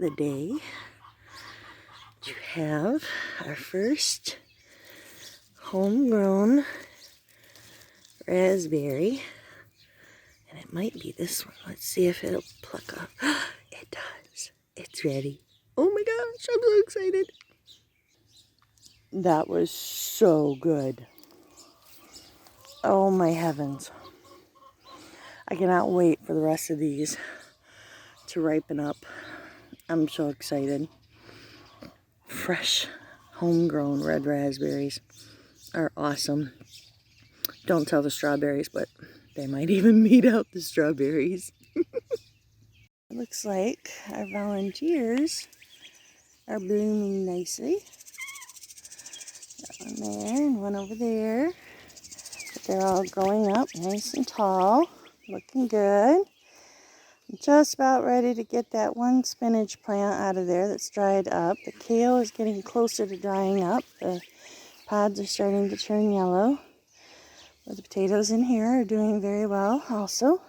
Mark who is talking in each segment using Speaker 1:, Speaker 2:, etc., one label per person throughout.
Speaker 1: the day to have our first homegrown raspberry. And it might be this one. Let's see if it'll pluck up. It does. It's ready. Oh my gosh, I'm so excited. That was so good. Oh my heavens. I cannot wait for the rest of these to ripen up. I'm so excited. Fresh, homegrown red raspberries are awesome. Don't tell the strawberries, but they might even beat out the strawberries. It looks like our volunteers are blooming nicely. Got one there and one over there. But they're all growing up nice and tall. Looking good. I'm just about ready to get that one spinach plant out of there that's dried up. The kale is getting closer to drying up. The pods are starting to turn yellow. But the potatoes in here are doing very well also.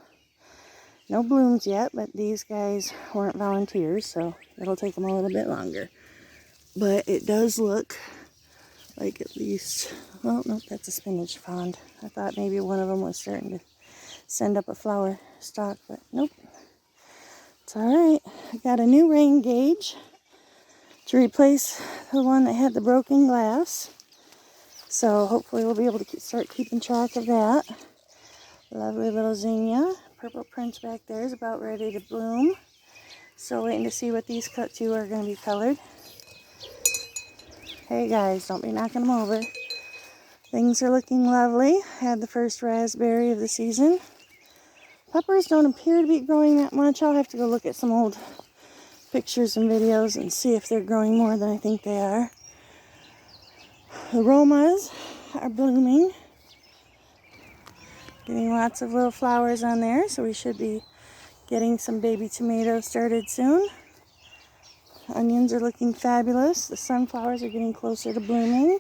Speaker 1: No blooms yet, but these guys weren't volunteers, so it'll take them a little bit longer. But it does look like at least, well, nope, that's a spinach pond. I thought maybe one of them was starting to send up a flower stalk, but nope. It's all right. I got a new rain gauge to replace the one that had the broken glass. So hopefully we'll be able to start keeping track of that. Lovely little zinnia. Purple prince back there is about ready to bloom. So waiting to see what these two are going to be colored. Hey guys, don't be knocking them over. Things are looking lovely. Had the first raspberry of the season. Peppers don't appear to be growing that much. I'll have to go look at some old pictures and videos and see if they're growing more than I think they are. Aromas are blooming. Getting lots of little flowers on there, so we should be getting some baby tomatoes started soon. Onions are looking fabulous. The sunflowers are getting closer to blooming.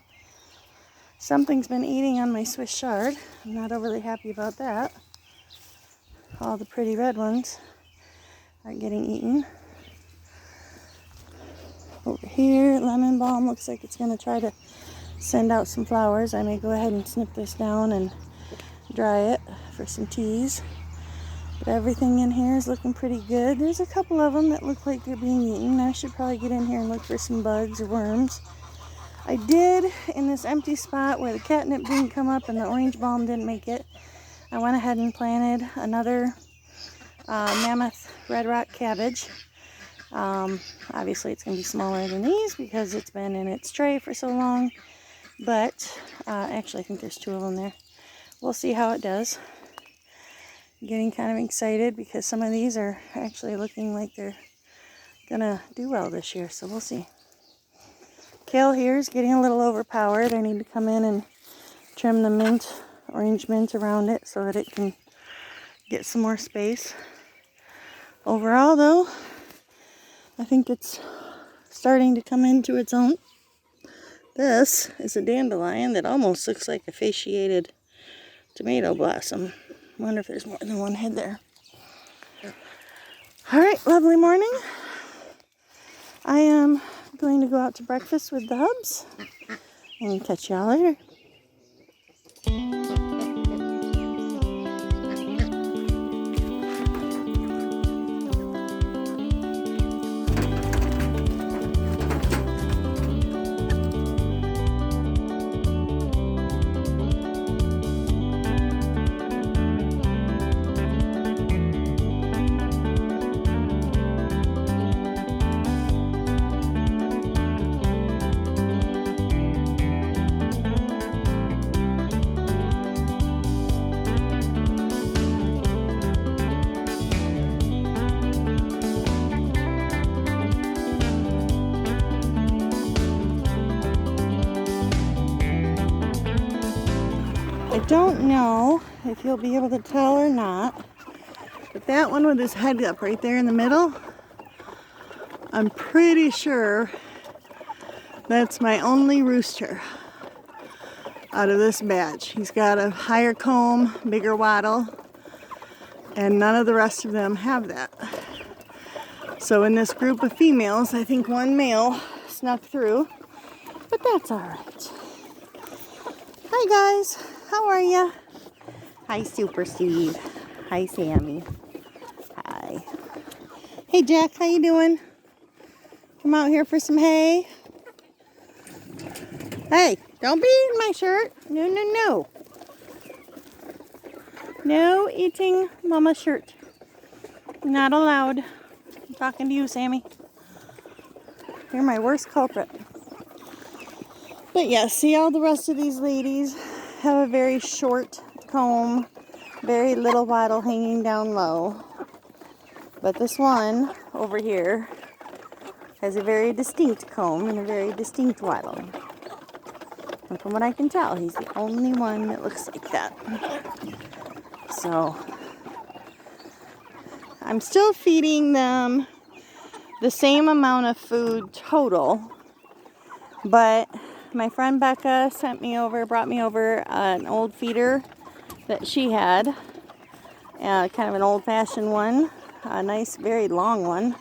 Speaker 1: Something's been eating on my Swiss chard. I'm not overly happy about that. All the pretty red ones are getting eaten. Over here, lemon balm looks like it's going to try to send out some flowers. I may go ahead and snip this down and dry it for some teas. But everything in here is looking pretty good. There's a couple of them that look like they're being eaten. I should probably get in here and look for some bugs or worms. I did, in this empty spot where the catnip didn't come up and the orange balm didn't make it, I went ahead and planted another mammoth red rock cabbage. Obviously it's going to be smaller than these because it's been in its tray for so long. But actually I think there's two of them there. We'll see how it does. I'm getting kind of excited because some of these are actually looking like they're going to do well this year. So we'll see. Kale here is getting a little overpowered. I need to come in and trim the mint, orange mint around it so that it can get some more space. Overall though, I think it's starting to come into its own. This is a dandelion that almost looks like a fasciated tomato blossom. Wonder if there's more than one head there. Alright, lovely morning. I am going to go out to breakfast with the hubs and catch y'all later. I don't know if you'll be able to tell or not, but that one with his head up right there in the middle, I'm pretty sure that's my only rooster out of this batch. He's got a higher comb, bigger wattle, and none of the rest of them have that. So in this group of females, I think one male snuck through, but that's all right. Hi guys, how are ya? Hi Super Steve. Hi Sammy. Hi. Hey Jack, how you doing? Come out here for some hay? Hey, don't be eating my shirt. No, no, no. No eating Mama's shirt. Not allowed. I'm talking to you, Sammy. You're my worst culprit. But yeah, see, all the rest of these ladies have a very short comb, very little wattle hanging down low. But this one over here has a very distinct comb and a very distinct wattle. And from what I can tell, he's the only one that looks like that. So I'm still feeding them the same amount of food total, but my friend Becca brought me over an old feeder that she had, kind of an old-fashioned one, a nice, very long one,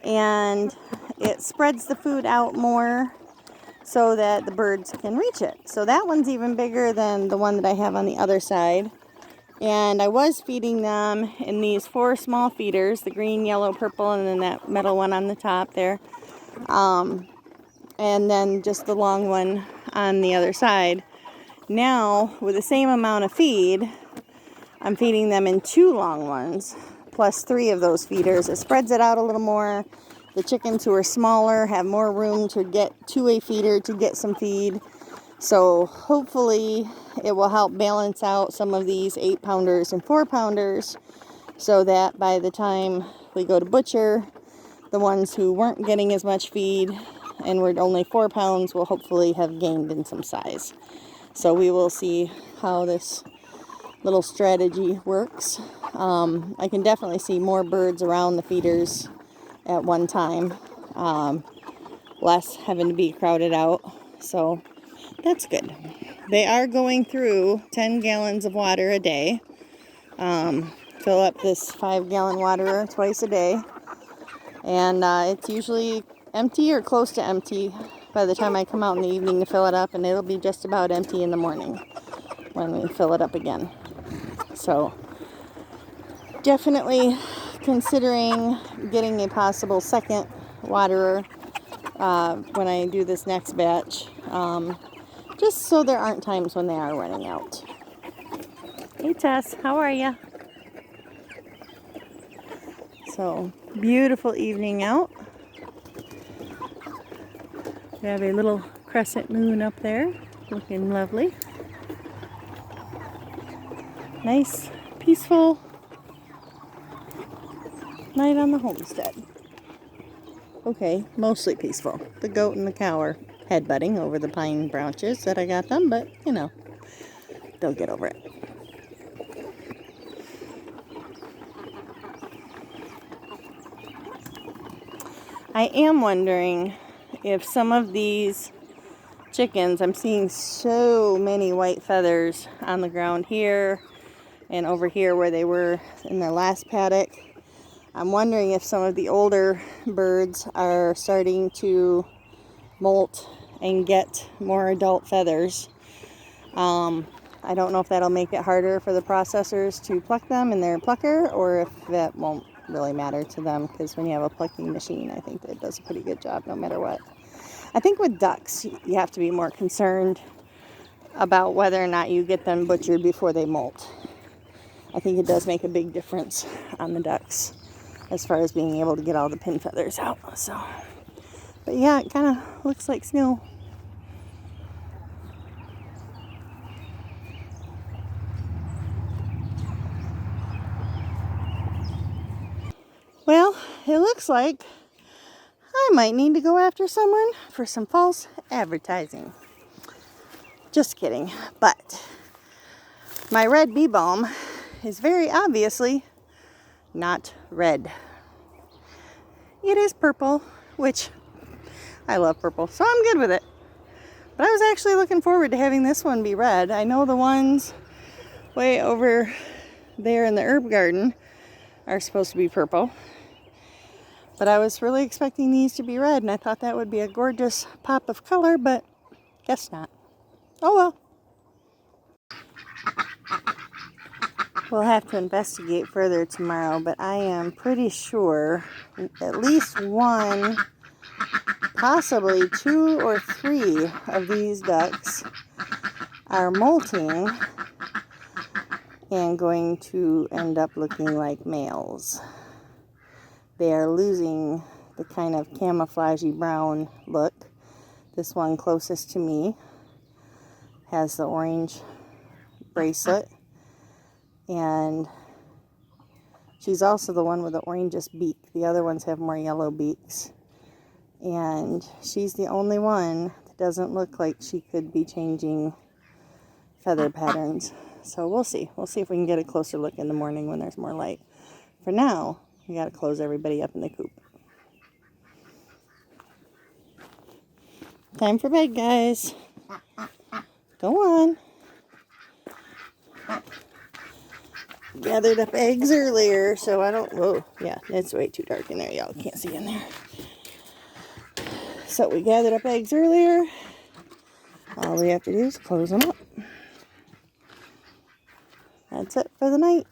Speaker 1: and it spreads the food out more so that the birds can reach it. So that one's even bigger than the one that I have on the other side. And I was feeding them in these 4 small feeders, the green, yellow, purple, and then that metal one on the top there. And then just the long one on the other side. Now, with the same amount of feed, I'm feeding them in 2 long ones, plus 3 of those feeders. It spreads it out a little more. The chickens who are smaller have more room to get to a feeder to get some feed. So hopefully it will help balance out some of these 8-pounders and 4-pounders so that by the time we go to butcher, the ones who weren't getting as much feed and were only 4 pounds will hopefully have gained in some size. So we will see how this little strategy works. I can definitely see more birds around the feeders at one time, less having to be crowded out. So that's good. They are going through 10 gallons of water a day. Fill up this 5-gallon water twice a day. And it's usually empty or close to empty by the time I come out in the evening to fill it up. And it'll be just about empty in the morning when we fill it up again. So definitely considering getting a possible second waterer when I do this next batch. Just so there aren't times when they are running out. Hey Tess, how are ya? So, beautiful evening out. We have a little crescent moon up there, looking lovely. Nice, peaceful night on the homestead. Okay, mostly peaceful. The goat and the cow are headbutting over the pine branches that I got them, but you know, they'll get over it. I am wondering if some of these chickens, I'm seeing so many white feathers on the ground here and over here where they were in their last paddock. I'm wondering if some of the older birds are starting to molt and get more adult feathers. I don't know if that'll make it harder for the processors to pluck them in their plucker, or if that won't really matter to them, because when you have a plucking machine, I think that it does a pretty good job no matter what. I think with ducks, you have to be more concerned about whether or not you get them butchered before they molt. I think it does make a big difference on the ducks as far as being able to get all the pin feathers out. So, but yeah, it kind of looks like snow. Well, it looks like I might need to go after someone for some false advertising. Just kidding. But my red bee balm is very obviously not red. It is purple, which I love purple, so I'm good with it. But I was actually looking forward to having this one be red. I know the ones way over there in the herb garden are supposed to be purple. But I was really expecting these to be red, and I thought that would be a gorgeous pop of color, but guess not. Oh well. We'll have to investigate further tomorrow, but I am pretty sure at least one, possibly 2 or 3 of these ducks are molting and going to end up looking like males. They are losing the kind of camouflagey brown look. This one closest to me has the orange bracelet, and she's also the one with the orangest beak. The other ones have more yellow beaks, and she's the only one that doesn't look like she could be changing feather patterns. So we'll see if we can get a closer look in the morning when there's more light. For now, we got to close everybody up in the coop. Time for bed, guys. Go on. Gathered up eggs earlier, so I don't... Whoa, yeah, it's way too dark in there. Y'all can't see in there. So we gathered up eggs earlier. All we have to do is close them up. That's it for the night.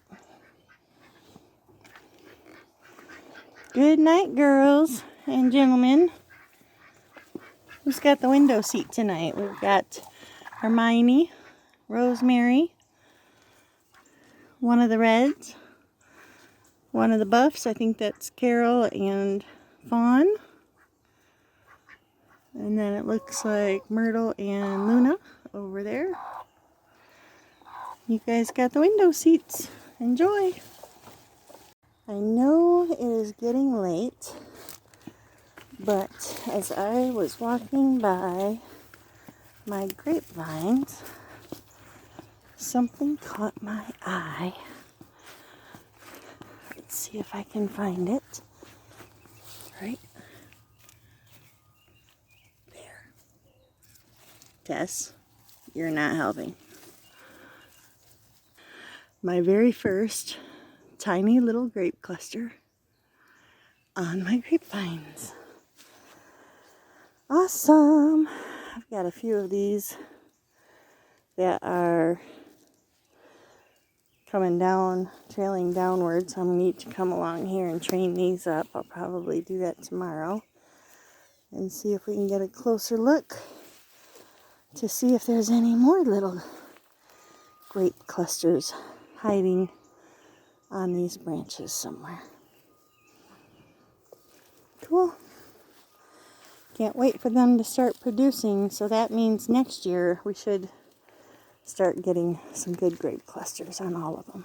Speaker 1: Good night, girls and gentlemen. Who's got the window seat tonight? We've got Hermione, Rosemary, one of the Reds, one of the Buffs. I think that's Carol and Fawn. And then it looks like Myrtle and Luna over there. You guys got the window seats. Enjoy. I know it is getting late, but as I was walking by my grapevines, something caught my eye. Let's see if I can find it. Right there. Tess, you're not helping. My very first tiny little grape cluster on my grapevines. Awesome. I've got a few of these that are coming down, trailing downwards. I'm going to need to come along here and train these up. I'll probably do that tomorrow and see if we can get a closer look to see if there's any more little grape clusters hiding on these branches somewhere. Cool. Can't wait for them to start producing, so that means next year we should start getting some good grape clusters on all of them.